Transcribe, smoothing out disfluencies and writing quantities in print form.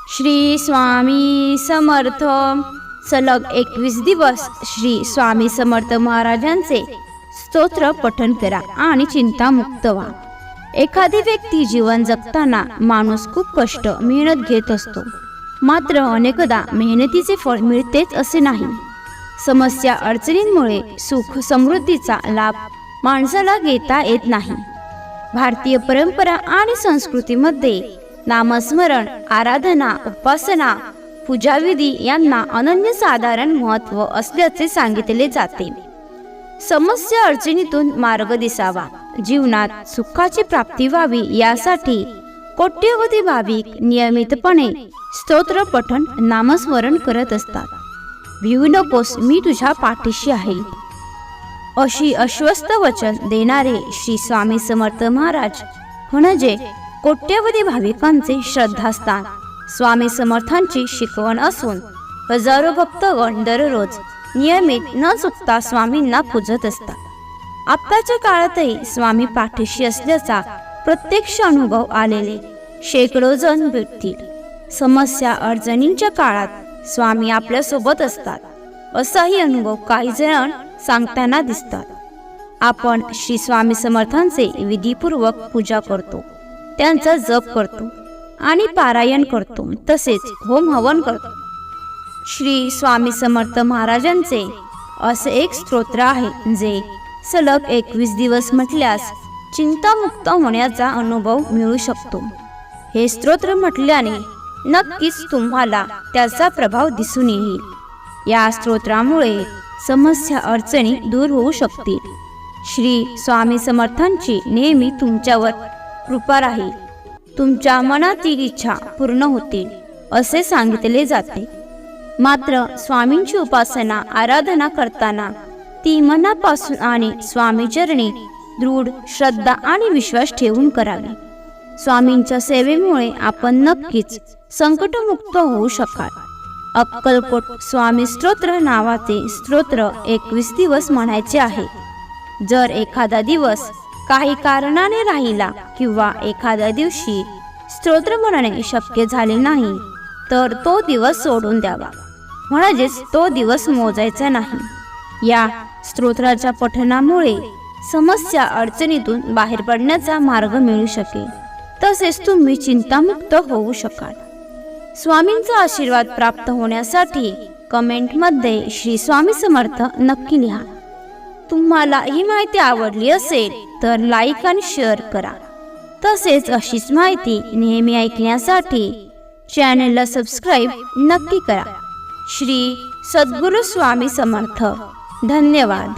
श्री स्वामी समर्थ. सलग 21 दिवस श्री स्वामी समर्थ महाराजांचे स्तोत्र पठण करा आणि चिंतामुक्त व्हा. एखादी व्यक्ती जीवन जगताना माणूस खूप कष्ट मेहनत घेत असतो, मात्र अनेकदा मेहनतीचे फळ मिळतेच असे नाही. समस्या अडचणींमुळे सुख समृद्धीचा लाभ माणसाला घेता येत नाही. भारतीय परंपरा आणि संस्कृतीमध्ये नामस्मरण, आराधना, उपासना, पूजाविधी यांना अनन्यसाधारण महत्त्व असल्याचे सांगितले जाते. समस्या अडचणीतून मार्ग दिसावा, जीवनात सुखाची प्राप्ती व्हावी यासाठी कोट्यवधी भाविक नियमितपणे स्तोत्र पठण, नामस्मरण करत असतात. भिवू नकोस, मी तुझ्या पाठीशी आहे, अशी आश्वस्त वचन देणारे श्री स्वामी समर्थ महाराज म्हणजे कोट्यवधी भाविकांचे श्रद्धास्थान. स्वामी समर्थांची शिकवण असून हजारो भक्तगण दररोज नियमित न चुकता स्वामींना पूजत असतात. आत्ताच्या काळातही स्वामी पाठीशी असल्याचा प्रत्यक्ष अनुभव आलेले शेकडो जण भेटतील. समस्या अडचणींच्या काळात स्वामी आपल्या सोबत असतात, असाही अनुभव काही जण सांगताना दिसतात. आपण श्री स्वामी समर्थांचे विधीपूर्वक पूजा करतो, त्यांचा जप करतो आणि पारायण करतो, तसेच होम हवन करतो. श्री स्वामी समर्थ महाराजांचे असे एक स्तोत्र आहे जे सलग 21 दिवस म्हटल्यास चिंतामुक्त होण्याचा अनुभव मिळू शकतो. हे स्तोत्र म्हटल्याने नक्कीच तुम्हाला त्याचा प्रभाव दिसून येईल. या स्तोत्रामुळे समस्या अडचणी दूर होऊ शकतील. श्री स्वामी समर्थांची नेहमी तुमच्यावर कृपा राहील, तुमच्या मनातील इच्छा पूर्ण होतील असे सांगितले जाते. मात्र स्वामींची उपासना, आराधना करताना ती मनापासून आणि स्वामीचरणी दृढ श्रद्धा आणि विश्वास ठेवून करावी. स्वामींच्या सेवेमुळे आपण नक्कीच संकटमुक्त होऊ शकाल. अक्कलकोट स्वामी स्तोत्र नावाचे स्तोत्र 21 दिवस म्हणायचे आहे. जर एखादा दिवस काही कारणाने राहिला किंवा एखाद्या दिवशी स्तोत्र म्हणणे शक्य झाले नाही तर तो दिवस सोडून द्यावा, म्हणजेच तो दिवस मोजायचा नाही. या स्तोत्राच्या पठणामुळे समस्या अडचणीतून बाहेर पडण्याचा मार्ग मिळू शकेल, तसेच तुम्ही चिंतामुक्त होऊ शकाल. स्वामींचा आशीर्वाद प्राप्त होण्यासाठी कमेंटमध्ये श्री स्वामी समर्थ नक्की लिहा. तुम्हाला ही माहिती आवडली असेल तर लाईक आणि शेअर करा. तसेच अशीच माहिती नेहमी ऐकण्यासाठी चॅनलला सबस्क्राईब नक्की करा. श्री सद्गुरू स्वामी समर्थ. धन्यवाद.